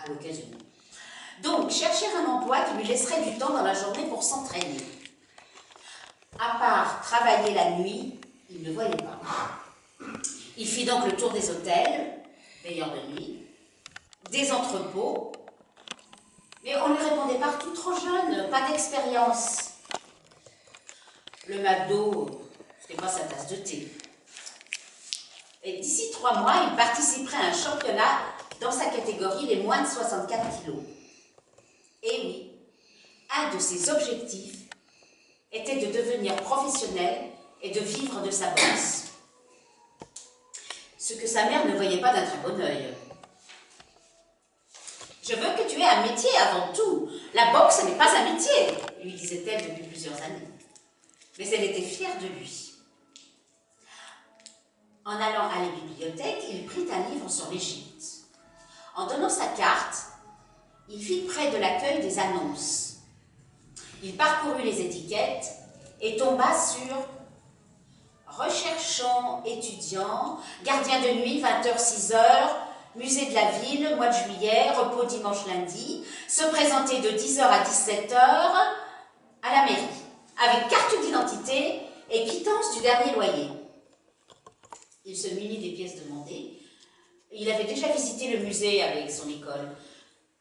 à l'occasion. Donc, chercher un emploi qui lui laisserait du temps dans la journée pour s'entraîner. À part travailler la nuit, il ne voyait pas. Il fit donc le tour des hôtels, veilleurs de nuit, des entrepôts, mais on lui répondait partout trop jeune, pas d'expérience. Le McDo, c'était pas sa tasse de thé. Et d'ici 3 mois, il participerait à un championnat dans sa catégorie les moins de 64 kilos. Et oui, un de ses objectifs était de devenir professionnel et de vivre de sa boxe. Ce que sa mère ne voyait pas d'un très bon œil. « Je veux que tu aies un métier avant tout. La boxe n'est pas un métier, » lui disait-elle depuis plusieurs années. Mais elle était fière de lui. En allant à la bibliothèque, il prit un livre sur l'Égypte. En donnant sa carte, il fit près de l'accueil des annonces. Il parcourut les étiquettes et tomba sur « Recherchons étudiants, gardien de nuit, 20h-6h, musée de la ville, mois de juillet, repos dimanche lundi, se présenter de 10h à 17h à la mairie, avec carte d'identité et quittance du dernier loyer. » Il se munit des pièces demandées. Il avait déjà visité le musée avec son école.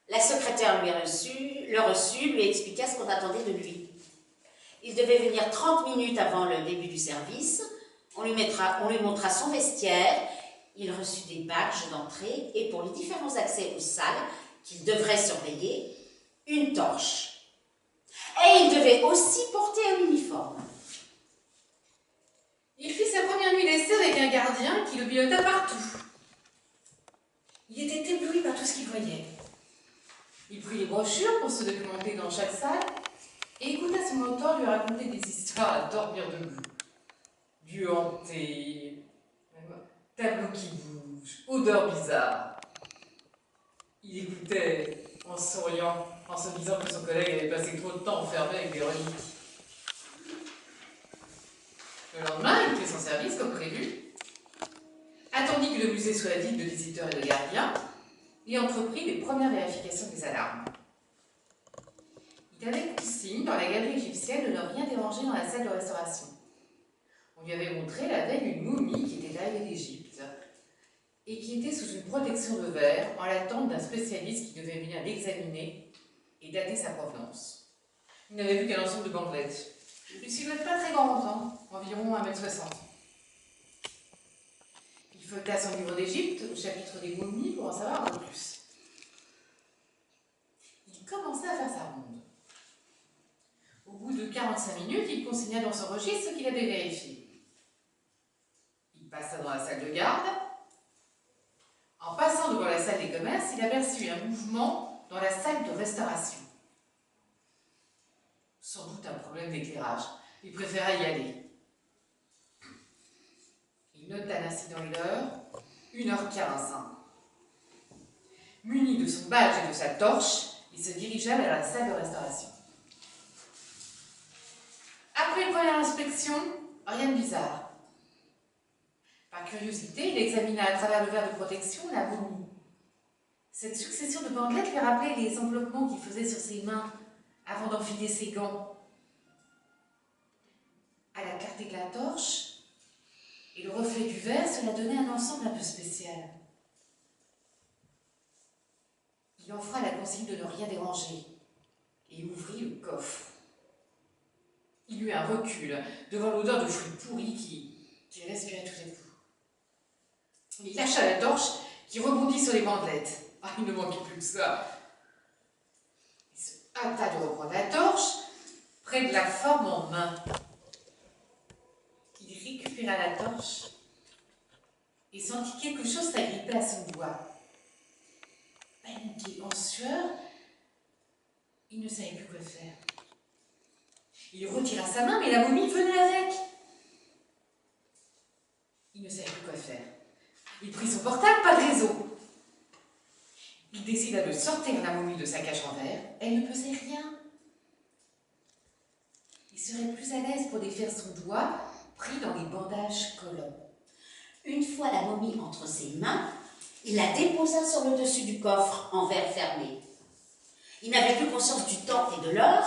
La secrétaire le reçut, lui expliqua ce qu'on attendait de lui. Il devait venir 30 minutes avant le début du service. On lui montra son vestiaire. Il reçut des badges d'entrée et pour les différents accès aux salles qu'il devrait surveiller, une torche. Et il devait aussi porter un uniforme. Il fit sa première nuit d'essai avec un gardien qui le pilota partout. Il était ébloui par tout ce qu'il voyait. Il prit les brochures pour se documenter dans chaque salle et écouta son mentor lui raconter des histoires à dormir debout. Lieux hantés, tableaux qui bougent, odeurs bizarres. Il écoutait en souriant, en se disant que son collègue avait passé trop de temps enfermé avec des reliques. Le lendemain, il fit son service comme prévu, attendit que le musée soit vide de visiteurs et de gardiens, et entreprit les premières vérifications des alarmes. Il avait consigne dans la galerie égyptienne de ne rien déranger dans la salle de restauration. On lui avait montré la veille une momie qui était arrivée d'Égypte et qui était sous une protection de verre en l'attente d'un spécialiste qui devait venir l'examiner et dater sa provenance. Il n'avait vu qu'un ensemble de bandelettes. Une silhouette pas très grande, hein, environ 1m60. Il feuilleta son livre d'Égypte au chapitre des momies pour en savoir un peu plus. Il commença à faire sa ronde. Au bout de 45 minutes, il consigna dans son registre ce qu'il avait vérifié. Il passa dans la salle de garde. En passant devant la salle des commerces, il aperçut un mouvement dans la salle de restauration. Sans doute un problème d'éclairage. Il préféra y aller. Il nota l'incident et l'heure, 1h15. Muni de son badge et de sa torche, il se dirigea vers la salle de restauration. Après une première inspection, rien de bizarre. Par curiosité, il examina à travers le verre de protection la momie. Cette succession de bandelettes lui rappelait les enveloppements qu'il faisait sur ses mains avant d'enfiler ses gants. À la clarté de la torche et le reflet du verre, cela donnait un ensemble un peu spécial. Il en fera la consigne de ne rien déranger et ouvrit le coffre. Il eut un recul devant l'odeur de fruits pourris qui respirait tout à coup. Il lâcha la torche qui rebondit sur les bandelettes. Ah, il ne manquait plus que ça. Il se hâta de reprendre la torche près de la forme en main. Il récupéra la torche et sentit quelque chose s'agripper à son doigt. Paniqué, en sueur, il ne savait plus quoi faire. Il retira sa main, mais la momie venait avec. Il ne savait plus quoi faire. Il prit son portable, pas de réseau. Il décida de sortir la momie de sa cage en verre. Elle ne pesait rien. Il serait plus à l'aise pour défaire son doigt, pris dans les bandages collants. Une fois la momie entre ses mains, Il la déposa sur le dessus du coffre en verre fermé. Il n'avait plus conscience du temps et de l'heure,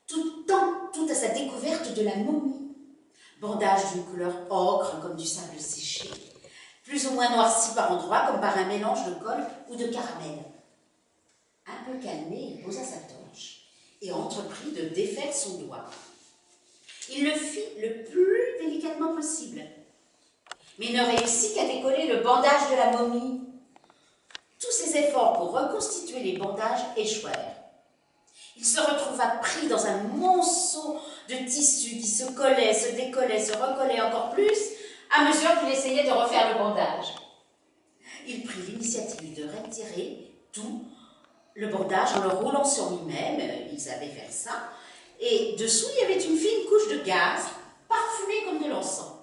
tout à sa découverte de la momie. Bandage d'une couleur ocre comme du sable séché, plus ou moins noirci par endroits comme par un mélange de colle ou de caramel. Un peu calmé, il posa sa torche et entreprit de défaire son doigt. Il le fit le plus délicatement possible, mais ne réussit qu'à décoller le bandage de la momie. Tous ses efforts pour reconstituer les bandages échouèrent. Il se retrouva pris dans un monceau de tissu qui se collait, se décollait, se recollait encore plus à mesure qu'il essayait de refaire le bandage. Il prit l'initiative de retirer tout le bandage en le roulant sur lui-même, il savait faire ça, et dessous il y avait une fine couche de gaz parfumée comme de l'encens.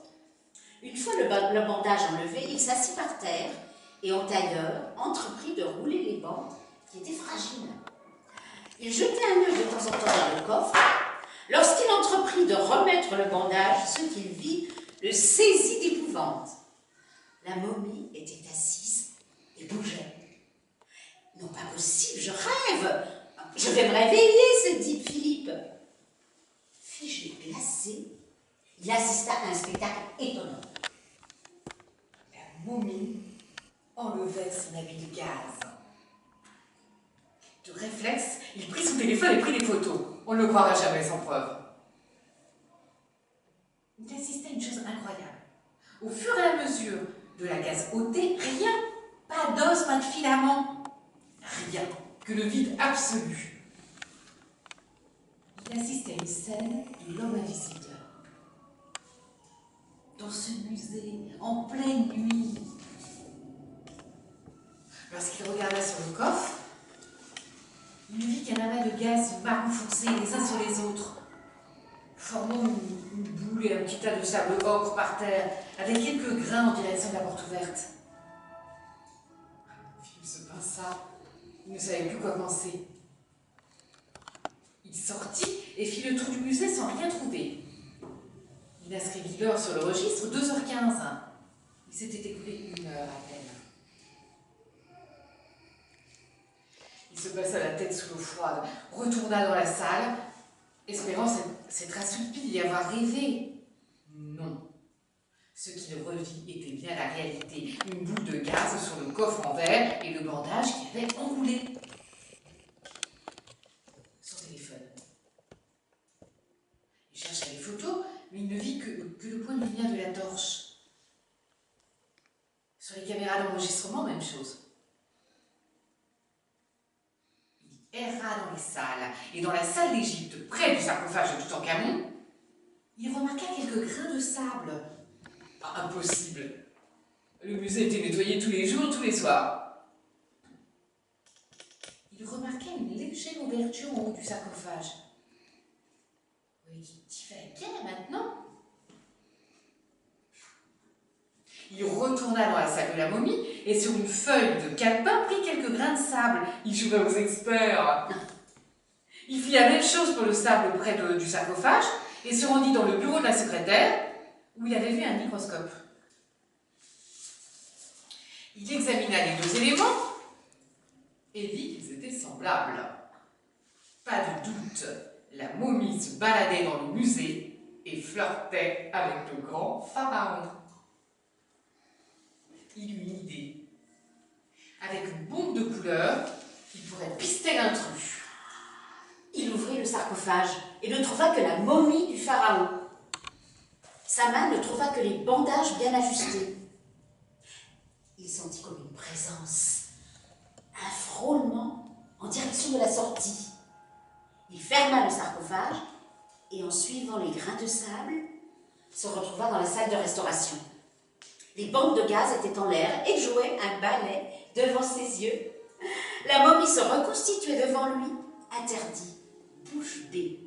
Une fois le bandage enlevé, il s'assit par terre et en tailleur entreprit de rouler les bandes qui étaient fragiles. Il jetait un œil de temps en temps dans le coffre. Lorsqu'il entreprit de remettre le bandage, ce qu'il vit le saisit d'épouvante. La momie était assise et bougeait. « Non, pas possible, je rêve. Je vais me réveiller, se dit Philippe. » Figé, glacé, il assista à un spectacle étonnant. La momie enlevait son habit de gaz. De réflexe, il prit son téléphone et prit des photos. On ne le croira jamais sans preuve. Il assistait à une chose incroyable. Au fur et à mesure de la gaz ôtée, rien, pas d'os, pas de filament, rien, que le vide absolu. Il assistait à une scène de l'homme invisible. Dans ce musée, en pleine nuit. Lorsqu'il regarda sur le coffre, il vit qu'un amas de gaz marron foncé les uns sur les autres, formant une boule et un petit tas de sable ocre par terre, avec quelques grains en direction de la porte ouverte. Philippe se pinça, il ne savait plus quoi penser. Il sortit et fit le tour du musée sans rien trouver. Il inscrivit l'heure sur le registre, 2h15. Il s'était écoulé 1 heure à peine. Il se passa la tête sous l'eau froide, retourna dans la salle, espérant s'être assoupi d'y avoir rêvé. Non. Ce qu'il revit était bien la réalité. Une boule de gaz sur le coffre en verre et le bandage qui avait enroulé. Son téléphone. Il chercha les photos, mais il ne vit que le point de lumière de la torche. Sur les caméras d'enregistrement, même chose. Il erra dans les salles, et dans la salle d'Égypte, près du sarcophage de Toutankhamon, il remarqua quelques grains de sable. Impossible. Le musée était nettoyé tous les jours, tous les soirs. Il remarqua une légère ouverture en haut du sarcophage. Oui, tu fais bien maintenant. Il retourna dans la salle de la momie et sur une feuille de calepin prit quelques grains de sable. Il jouait aux experts. Il fit la même chose pour le sable près du sarcophage et se rendit dans le bureau de la secrétaire où il avait vu un microscope. Il examina les 2 éléments et vit qu'ils étaient semblables. Pas de doute, la momie se baladait dans le musée et flirtait avec le grand pharaon. Il eut une idée. Avec une bombe de couleur, il pourrait pister l'intrus. Il ouvrit le sarcophage et ne trouva que la momie du pharaon. Sa main ne trouva que les bandages bien ajustés. Il sentit comme une présence, un frôlement en direction de la sortie. Il ferma le sarcophage et en suivant les grains de sable, se retrouva dans la salle de restauration. Les bandes de gaz étaient en l'air et jouaient un ballet devant ses yeux. La momie se reconstituait devant lui, interdit, bouche bée.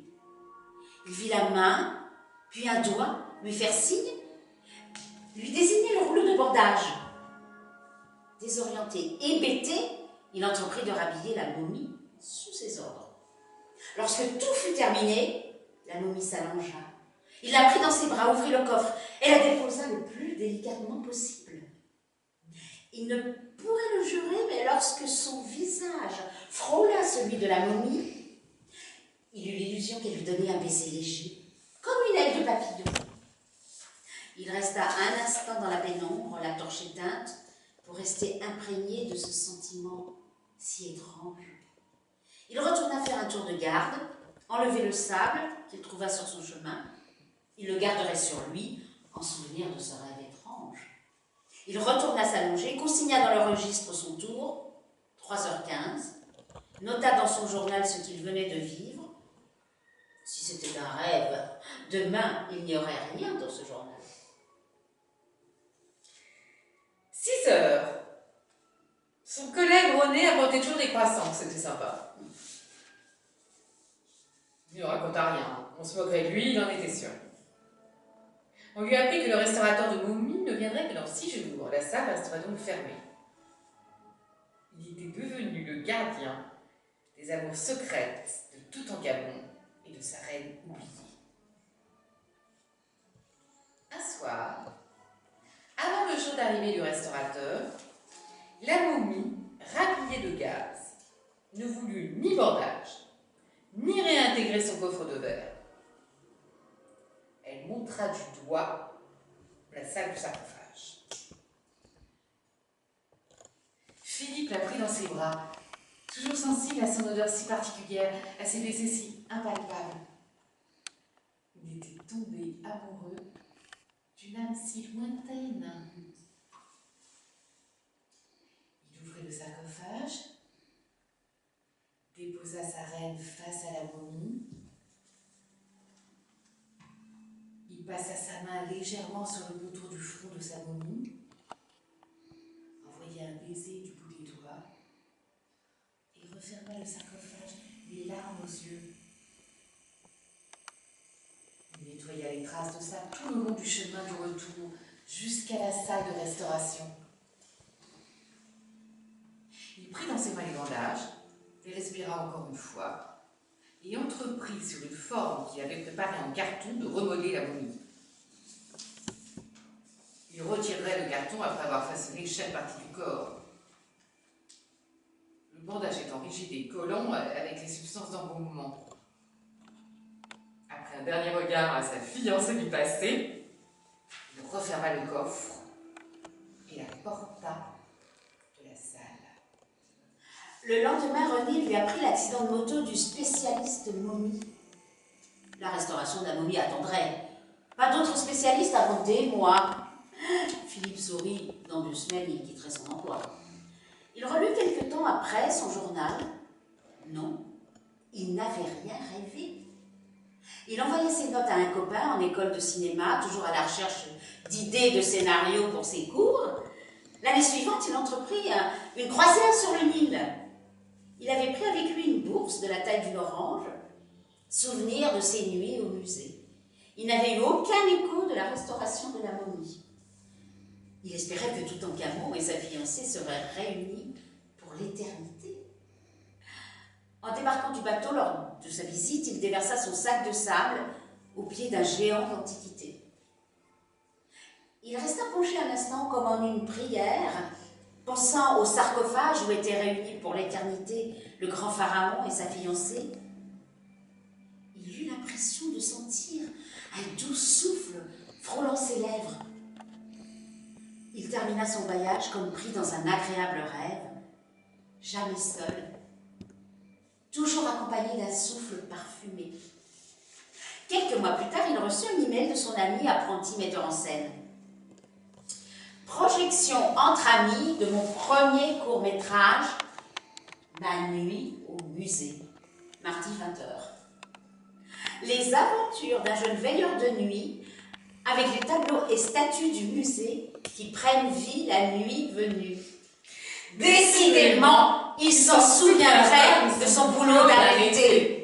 Il vit la main, puis un doigt lui faire signe, lui désigner le rouleau de bandage. Désorienté, hébété, il entreprit de rhabiller la momie sous ses ordres. Lorsque tout fut terminé, la momie s'allongea. Il la prit dans ses bras, ouvrit le coffre et la déposa le plus délicatement possible. Il ne pourrait le jurer, mais lorsque son visage frôla celui de la momie, il eut l'illusion qu'elle lui donnait un baiser léger, comme une aile de papillon. Il resta un instant dans la pénombre, la torche éteinte, pour rester imprégné de ce sentiment si étrange. Il retourna faire un tour de garde, enlever le sable qu'il trouva sur son chemin. Il le garderait sur lui, en souvenir de ce rêve étrange. Il retourna s'allonger, consigna dans le registre son tour, 3h15, nota dans son journal ce qu'il venait de vivre. Si c'était un rêve, demain, il n'y aurait rien dans ce journal. 6h. Son collègue René apportait toujours des croissants, c'était sympa. Il ne raconta rien, on se moquerait de lui, il en était sûr. On lui a appris que le restaurateur de momies ne viendrait que dans 6 jours, la salle restera donc fermée. Il était devenu le gardien des amours secrètes de Toutankhamon et de sa reine oubliée. Un soir, avant le jour d'arrivée du restaurateur, la momie, rhabillée de gaz, ne voulut ni bordage, ni réintégrer son coffre de verre. Elle montra du doigt la salle du sarcophage. Philippe la prit dans ses bras, toujours sensible à son odeur si particulière, à ses baisers si impalpables. Il était tombé amoureux d'une âme si lointaine. Il ouvrit le sarcophage, déposa sa reine face à la momie. Il passa sa main légèrement sur le contour du front de sa momie, envoya un baiser du bout des doigts et referma le sarcophage, les larmes aux yeux. Il nettoya les traces de sable tout le long du chemin du retour jusqu'à la salle de restauration. Il prit dans ses mains les bandages, les respira encore une fois et entreprit sur une forme qu'il avait préparée en carton de remodeler la momie. Il retirerait le carton après avoir façonné chaque partie du corps. Le bandage étant rigide et collant avec les substances d'embaumement. Après un dernier regard à sa fiancée du passé, il referma le coffre et la porta de la salle. Le lendemain, René lui apprit l'accident de moto du spécialiste momie. La restauration de la momie attendrait. Pas d'autres spécialistes avant des mois. Philippe sourit. Dans 2 semaines, il quitterait son emploi. Il relut quelque temps après son journal. Non, il n'avait rien rêvé. Il envoyait ses notes à un copain en école de cinéma, toujours à la recherche d'idées de scénarios pour ses cours. L'année suivante, il entreprit une croisière sur le Nil. Il avait pris avec lui une bourse de la taille d'une orange, souvenir de ses nuits au musée. Il n'avait eu aucun écho de la restauration de la momie. Il espérait que Toutankhamon et sa fiancée seraient réunis pour l'éternité. En débarquant du bateau lors de sa visite, il déversa son sac de sable au pied d'un géant d'antiquité. Il resta penché un instant comme en une prière, pensant au sarcophage où étaient réunis pour l'éternité le grand pharaon et sa fiancée. Il eut l'impression de sentir un doux souffle frôlant ses lèvres. Il termina son voyage comme pris dans un agréable rêve, jamais seul, toujours accompagné d'un souffle parfumé. Quelques mois plus tard, il reçut un email de son ami apprenti metteur en scène. Projection entre amis de mon premier court-métrage, Ma nuit au musée, mardi 20h. Les aventures d'un jeune veilleur de nuit avec les tableaux et statues du musée qui prennent vie la nuit venue. Décidément, il s'en souviendrait de son boulot d'arrêté.